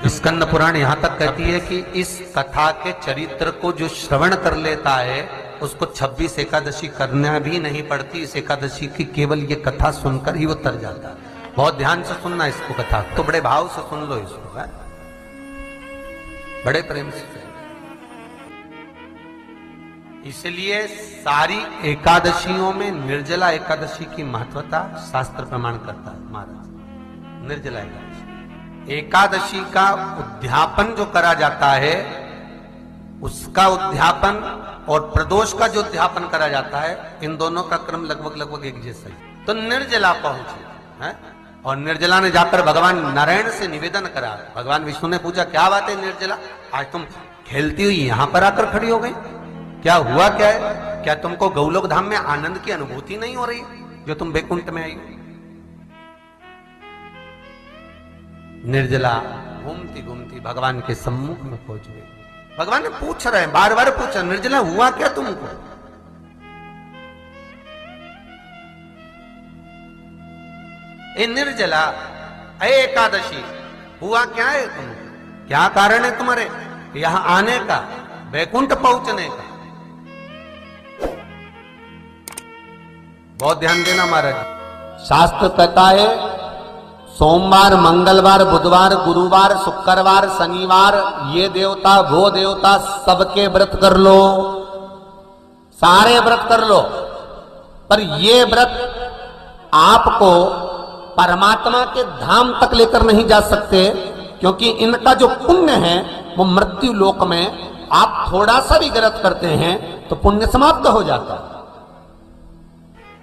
स्कंद पुराण यहां तक कहती है कि इस कथा के चरित्र को जो श्रवण कर लेता है उसको 26 एकादशी करना भी नहीं पड़ती। इस एकादशी की केवल ये कथा सुनकर ही वो तर जाता है। बहुत ध्यान से सुनना इसको, कथा तो बड़े भाव से सुन लो इसको, है? बड़े प्रेम से। इसलिए सारी एकादशियों में निर्जला एकादशी की महत्वता शास्त्र प्रमाण करता है महाराज। निर्जला एकादशी का उद्यापन जो करा जाता है, उसका उद्यापन और प्रदोष का जो उद्यापन करा जाता है, इन दोनों का क्रम लगभग एक जैसा ही। तो निर्जला पहुंचे है, और निर्जला ने जाकर भगवान नारायण से निवेदन करा। भगवान विष्णु ने पूछा, क्या बात है निर्जला, आज तुम खेलती हुई यहां पर आकर खड़ी हो गई, क्या हुआ, क्या है? क्या तुमको गौलोक धाम में आनंद की अनुभूति नहीं हो रही जो तुम बैकुंठ में आई? निर्जला घूमती घूमती भगवान के सम्मुख में पहुंच गई। भगवान ने पूछ रहे हैं, बार बार पूछा, निर्जला हुआ क्या तुमको? ए निर्जला, ए एकादशी, हुआ क्या है तुमको? क्या कारण है तुम्हारे यहां आने का, बैकुंठ पहुंचने का? बहुत ध्यान देना महाराज। शास्त्र कहता है सोमवार, मंगलवार, बुधवार, गुरुवार, शुक्रवार, शनिवार, ये देवता वो देवता सबके व्रत कर लो, सारे व्रत कर लो, पर ये व्रत आपको परमात्मा के धाम तक लेकर नहीं जा सकते, क्योंकि इनका जो पुण्य है वो मृत्यु लोक में आप थोड़ा सा भी गलत करते हैं तो पुण्य समाप्त हो जाता है।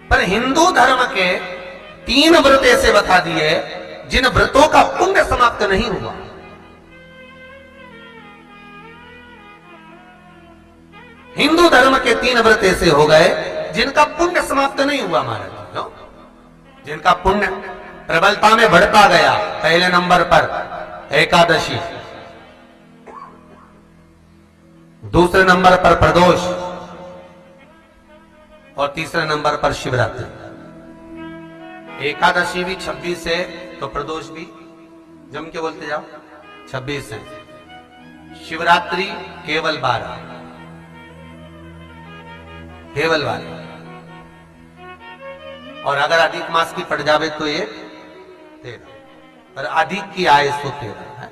पर हिंदू धर्म के 3 व्रत ऐसे बता दिए जिन व्रतों का पुण्य समाप्त नहीं हुआ। हिंदू धर्म के 3 व्रत ऐसे हो गए जिनका पुण्य समाप्त नहीं हुआ महाराज, जिनका पुण्य प्रबलता में बढ़ता गया। पहले नंबर पर एकादशी, दूसरे नंबर पर प्रदोष, और तीसरे नंबर पर शिवरात्रि। एकादशी भी 26 है तो प्रदोष भी जम के बोलते जाओ 26 है। शिवरात्रि केवल 12, केवल 12, और अगर अधिक मास की पड़ जावे तो ये 13, पर अधिक की आय तो 13 है।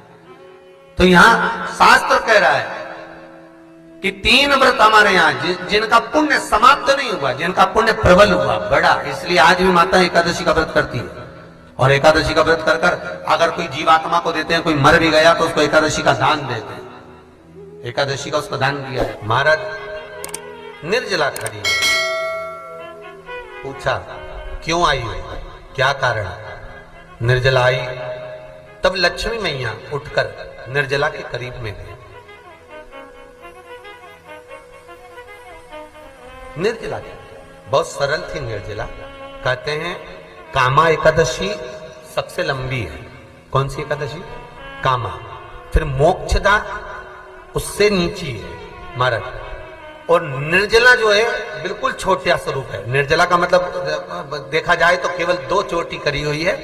तो यहां शास्त्र कह रहा है कि 3 व्रत हमारे यहां जिनका पुण्य समाप्त नहीं हुआ, जिनका पुण्य प्रबल हुआ, बड़ा। इसलिए आज भी माता एकादशी का व्रत करती है, और एकादशी का व्रत कर कर अगर कोई जीवात्मा को देते हैं, कोई मर भी गया तो उसको एकादशी का दान देते हैं। एकादशी का उसको दान दिया है। महाराज निर्जला खड़ी है, पूछा क्यों आई हो, क्या कारण? निर्जला आई, तब लक्ष्मी मैया उठकर निर्जला के करीब में गई। निर्जला बहुत सरल थी निर्जला। कहते हैं कामा एकादशी सबसे लंबी है। कौन सी एकादशी? कामा। फिर मोक्षदा उससे नीची है महाराज। और निर्जला जो है बिल्कुल छोटा स्वरूप है। निर्जला का मतलब देखा जाए तो केवल 2 चोटी करी हुई है।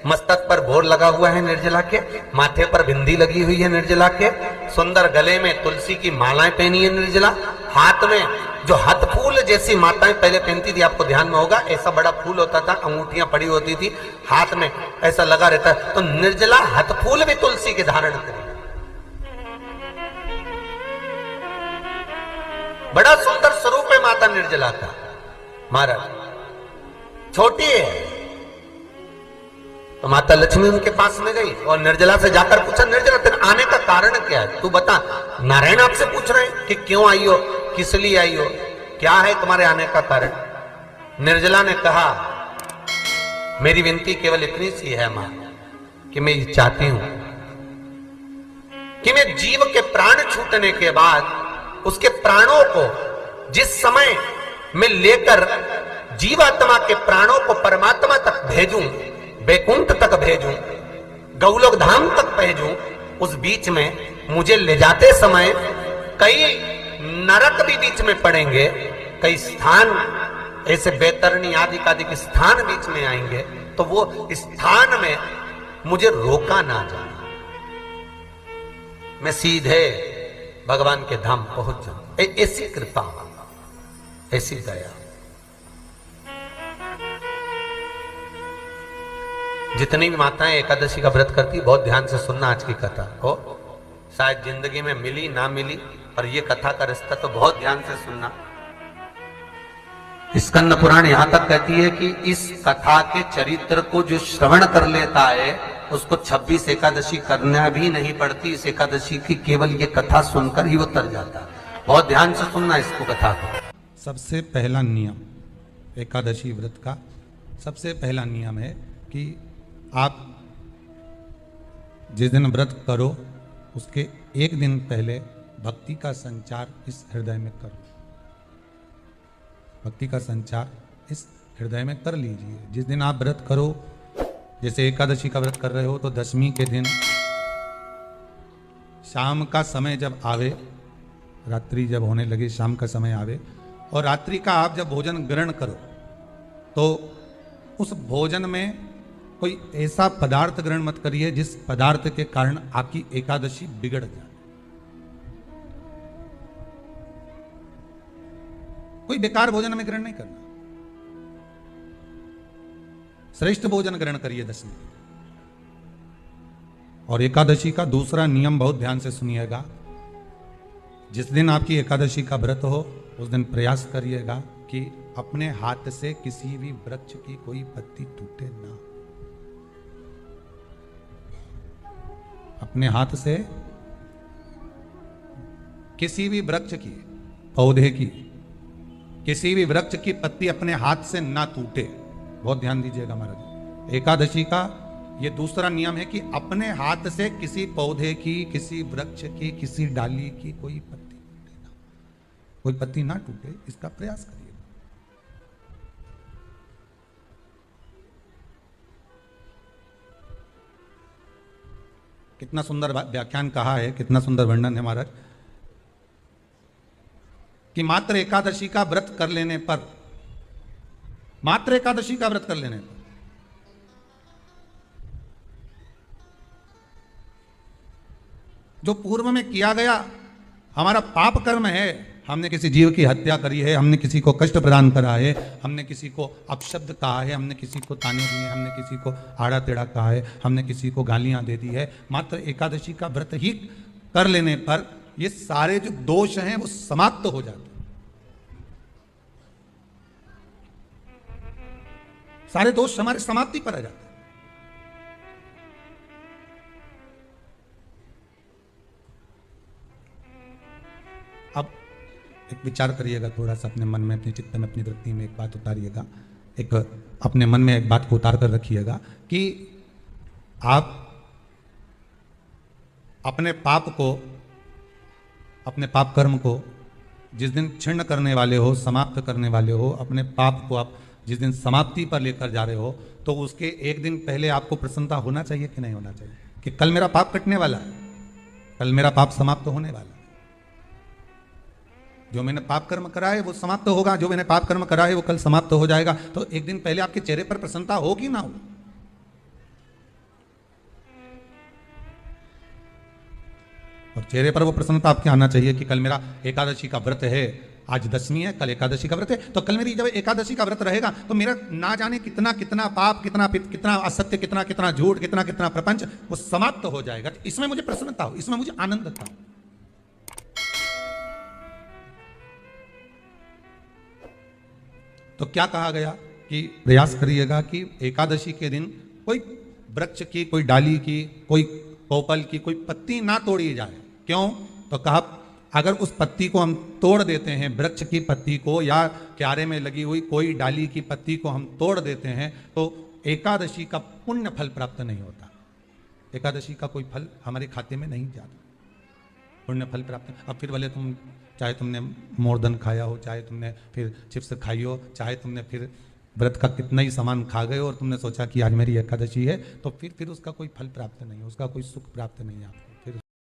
मस्तक पर भोर लगा हुआ है निर्जला के, माथे पर बिंदी लगी हुई है निर्जला के, सुंदर गले में तुलसी की मालाएं पहनी है निर्जला, हाथ में जो हाथ फूल जैसी माताएं पहले पहनती थी, आपको ध्यान में होगा, ऐसा बड़ा फूल होता था, अंगूठियां पड़ी होती थी, हाथ में ऐसा लगा रहता है। तो निर्जला हाथ फूल भी तुलसी के धारण करी। बड़ा सुंदर स्वरूप है माता निर्जला का महाराज। छोटी है तो माता लक्ष्मी उनके पास में गई और निर्जला से जाकर पूछा, निर्जला तेरे आने का कारण क्या है, तू बता। नारायण आपसे पूछ रहे हैं कि क्यों आई हो, किस लिए आई हो, क्या है तुम्हारे आने का कारण? निर्जला ने कहा, मेरी विनती केवल इतनी सी है मां, कि मैं ये चाहती हूं कि मैं जीव के प्राण छूटने के बाद उसके प्राणों को जिस समय मैं लेकर जीवात्मा के प्राणों को परमात्मा तक भेजूं, बैकुंठ तक भेजूं, गौलोक धाम तक भेजूं, उस बीच में मुझे ले जाते समय कई नरक भी बीच में पड़ेंगे, कई स्थान ऐसे बैतरणी आदि के स्थान बीच में आएंगे, तो वो स्थान में मुझे रोका ना जाए। मैं सीधे भगवान के धाम पहुंच जाऊं। ऐसी कृपा, ऐसी दया। जितनी भी माताएं एकादशी का व्रत करती, बहुत ध्यान से सुनना आज की कथा को। शायद जिंदगी में मिली ना मिली, पर ये कथा का रिश्ता तो बहुत ध्यान से सुनना। स्कंद पुराण यहां तक कहती है कि इस कथा के चरित्र को जो श्रवण कर लेता है उसको 26 एकादशी करना भी नहीं पड़ती। इस एकादशी की केवल ये कथा सुनकर ही वो तर जाता है। बहुत ध्यान से सुनना इसको, कथा को। सबसे पहला नियम एकादशी व्रत का, सबसे पहला नियम है कि आप जिस दिन व्रत करो उसके एक दिन पहले भक्ति का संचार इस हृदय में करो। भक्ति का संचार इस हृदय में कर लीजिए। जिस दिन आप व्रत करो, जैसे एकादशी का व्रत कर रहे हो तो दशमी के दिन शाम का समय जब आवे, रात्रि जब होने लगे, शाम का समय आवे और रात्रि का आप जब भोजन ग्रहण करो तो उस भोजन में कोई ऐसा पदार्थ ग्रहण मत करिए जिस पदार्थ के कारण आपकी एकादशी बिगड़ जाए। कोई बेकार भोजन में ग्रहण नहीं करना, श्रेष्ठ भोजन ग्रहण करिए दशमी। और एकादशी का दूसरा नियम बहुत ध्यान से सुनिएगा। जिस दिन आपकी एकादशी का व्रत हो उस दिन प्रयास करिएगा कि अपने हाथ से किसी भी वृक्ष की कोई पत्ती टूटे ना। अपने हाथ से किसी भी वृक्ष की, पौधे की, किसी भी वृक्ष की पत्ती अपने हाथ से ना टूटे। बहुत ध्यान दीजिएगा महाराज। एकादशी का ये दूसरा नियम है कि अपने हाथ से किसी पौधे की, किसी वृक्ष की, किसी डाली की कोई पत्ती टूटे ना, कोई पत्ती ना टूटे, इसका प्रयास करिए। कितना सुंदर व्याख्यान कहा है, कितना सुंदर वर्णन है महाराज कि मात्र एकादशी का व्रत कर लेने पर, मात्र एकादशी का व्रत कर लेने पर जो पूर्व में किया गया हमारा पाप कर्म है, हमने किसी जीव की हत्या करी है, हमने किसी को कष्ट प्रदान करा है, हमने किसी को अपशब्द कहा है, हमने किसी को ताने दिए, हमने किसी को आड़ा टेढ़ा कहा है, हमने किसी को गालियां दे दी है, मात्र एकादशी का व्रत ही कर लेने पर ये सारे जो दोष हैं वो समाप्त हो जाते हैं। सारे दोष हमारे समाप्ति पर आ जाते हैं। अब एक विचार करिएगा थोड़ा सा अपने मन में, अपने चित्त में, अपनी वृत्ति में एक बात उतारिएगा। एक अपने मन में एक बात को उतार कर रखिएगा कि आप अपने पाप को, अपने पाप कर्म को जिस दिन क्षीण करने वाले हो, समाप्त करने वाले हो, अपने पाप को आप जिस दिन समाप्ति पर लेकर जा रहे हो तो उसके एक दिन पहले आपको प्रसन्नता होना चाहिए कि नहीं होना चाहिए कि कल मेरा पाप कटने वाला है, कल मेरा पाप समाप्त होने वाला है। जो मैंने पाप कर्म करा है वो समाप्त होगा, जो मैंने पाप कर्म करा है वो कल समाप्त हो जाएगा। तो एक दिन पहले आपके चेहरे पर प्रसन्नता हो कि ना हो? और चेहरे पर वो प्रसन्नता आपके आना चाहिए कि कल मेरा एकादशी का व्रत है, आज दशमी है, कल एकादशी का व्रत है, तो कल मेरी जब एकादशी का व्रत रहेगा तो मेरा ना जाने कितना कितना पाप, कितना असत्य, कितना झूठ, कितना प्रपंच वो समाप्त हो जाएगा। इसमें मुझे प्रसन्नता हो, इसमें मुझे आनंद था। तो क्या कहा गया कि प्रयास करिएगा कि एकादशी के दिन कोई वृक्ष की, कोई डाली की, कोई पोपल की कोई पत्ती ना तोड़ी जाए। क्यों? तो कहा अगर उस पत्ती को हम तोड़ देते हैं, वृक्ष की पत्ती को या क्यारे में लगी हुई कोई डाली की पत्ती को हम तोड़ देते हैं तो एकादशी का पुण्य फल प्राप्त नहीं होता, एकादशी का कोई फल हमारे खाते में नहीं जाता, पुण्य फल प्राप्त। अब फिर भले तुम, चाहे तुमने मोरधन खाया हो, चाहे तुमने फिर चिप्स खाई हो, चाहे तुमने फिर व्रत का कितना ही सामान खा गए और तुमने सोचा कि आज मेरी एकादशी है, तो फिर उसका कोई फल प्राप्त नहीं है, उसका कोई सुख प्राप्त नहीं है आपको।